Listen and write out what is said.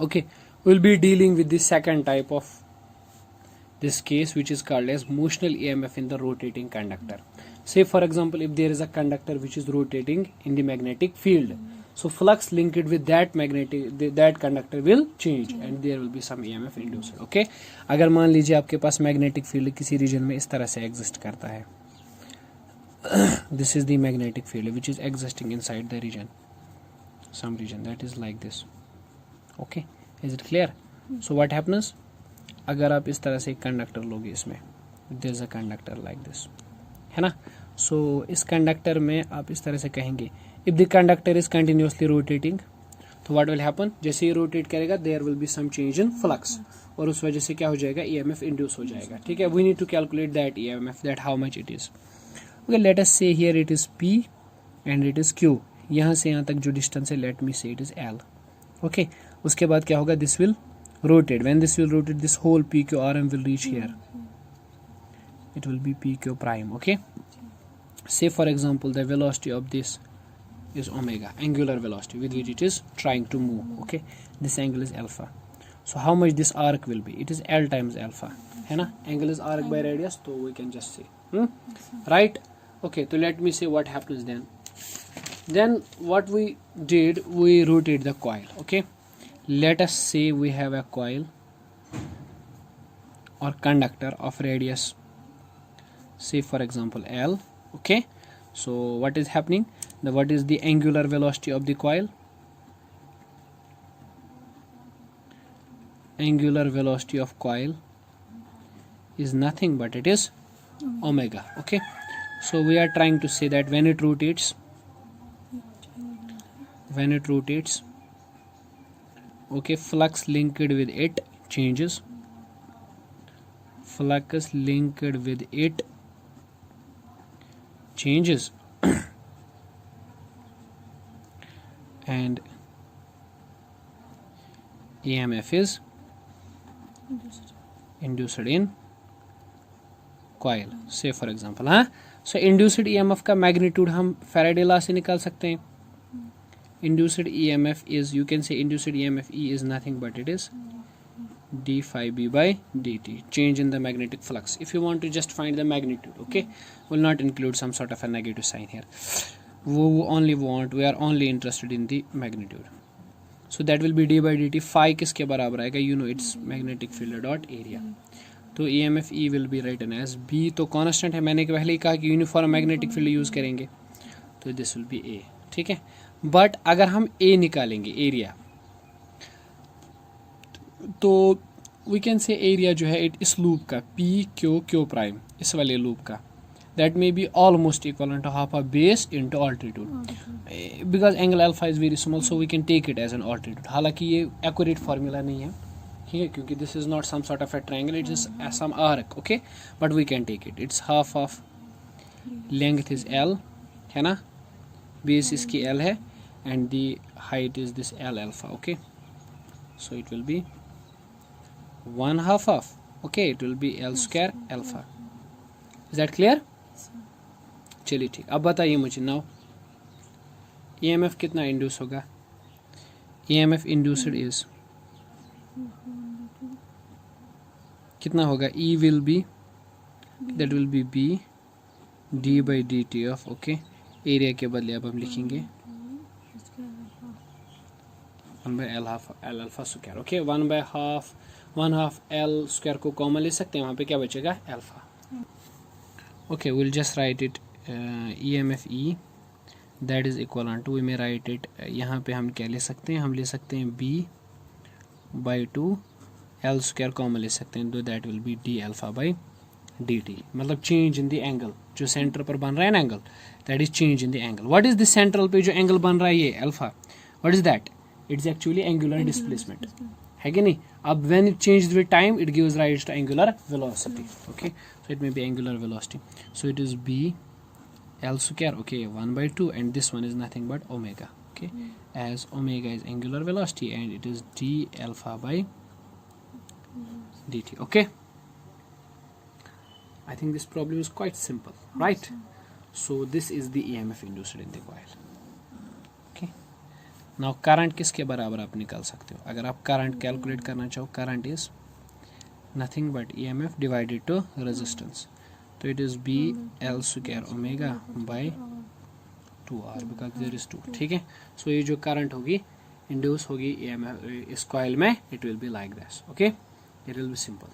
Okay, we'll be dealing with the second type of this case, which is called as motional EMF in the rotating conductor. Say for example, if there is a conductor which is rotating in the magnetic field, so flux linked with that conductor will change and there will be some EMF induced. Okay, अगर मान लीजिए आपके पास magnetic field किसी reason में इस तरह से exist करता है, this is the magnetic field which is existing inside the region, some region that is like this. Okay, is it clear? So what happens, अगर आप इस तरह से कंडक्टर लोगे, इसमें there is a conductor like this, है ना. सो इस कंडक्टर में आप इस तरह से कहेंगे, if the conductor is continuously rotating, तो व्हाट विल हैपन, जैसे ही रोटेट करेगा there will be some change in flux, और उस वजह से क्या हो जाएगा, ईएमएफ इंड्यूस हो जाएगा. ठीक है, we need to calculate that EMF, that how much it is. Okay, let us say here it is P and it is Q. यहाँ से यहाँ तक जो डिस्टेंस है, लेट मी से इट इज एल. ओके, उसके बाद क्या होगा, this will rotate. When this will rotate, this whole PQRM will reach here. It will be PQ prime. Okay, say for example the velocity of this is omega, angular velocity with which it is trying to move. Okay, this angle is alpha. So how much this arc will be, it is L times alpha, है ना. Angle is arc by radius, so we can just say right. Okay, so let me say what happens then what we did, we rotate the coil. Okay, let us say we have a coil or conductor of radius, say for example L. Okay, so what is happening, what is the angular velocity of the coil? Angular velocity of coil is nothing but it is omega. Okay, so we are trying to say that when it rotates, okay, flux linked with it changes, flux linked with it changes and EMF is induced in coil. Say for example, हाँ, so induced EMF का magnitude हम Faraday law से निकाल सकते हैं. Induced EMF is, you can say induced EMF E is nothing but it is d phi b by dt, change in the magnetic flux. If you want to just find the magnitude, okay, will not include some sort of a negative sign here. We are only interested in the magnitude. So that will be d by dt. Phi किसके बराबर आएगा, you know it's magnetic field dot area. तो EMF E will be written as B, तो constant है, मैंने पहले ही कहा कि यूनिफॉर्म मैग्नेटिक फील्ड यूज करेंगे, तो दिस विल बी A. ठीक है, बट अगर हम A निकालेंगे एरिया, तो वी कैन से एरिया जो है इस लूप का पी क्यू क्यू प्राइम, इस वाले लूप का, that may be almost equal to half a base into altitude, because angle alpha is very small, so we can take it as an altitude. हालांकि ये accurate formula नहीं है, ठीक है, क्योंकि this is not some sort of a triangle, it is some arc. Okay, but we can take it, it's half of length is L, है ना, base इसकी एल है and the height is this L alpha. Okay, so it will be 1/2 of, okay, it will be L square alpha. Is that clear? चलिए ठीक, अब बताइए मुझे now EMF कितना इंड्यूस होगा. EMF इंड्यूस्ड इज कितना होगा, E will be, that will be B d by dt of, okay, area के बदले अब हम लिखेंगे 1 by L alpha square. Okay, 1/2 L square को कॉमन ले सकते हैं, वहाँ पे क्या बचेगा, alpha. Okay, we'll just write it EMF E, that is equivalent to, we may write it, यहाँ पे हम क्या ले सकते हैं, हम ले सकते हैं B by 2 L square common ले सकते हैं, तो that will be d alpha by dt, मतलब चेंज इन द एंगल, जो सेंटर पर बन रहा है ना angle, that is change in the angle. What is the central पे जो एंगल बन रहा है ये alpha, what is that, it's actually angular displacement, है कि नहीं. अब when it change with time it gives rise to angular velocity. Okay, so it may be angular velocity, so it is b L square, okay, 1/2, and this one is nothing but omega. Okay, as omega is angular velocity and it is d alpha by dt. Okay, I think this problem is quite simple, right? So this is the EMF induced in the coil. Okay, now current किसके बराबर आप निकाल सकते हो? अगर आप current calculate करना चाहो, current is nothing but EMF divided to resistance, तो it is BL square omega by 2R because there is 2, ठीक है। सो ये जो करंट होगी इंड्यूस होगी EMF इस कॉइल में, it will be like this, okay, it will be simple.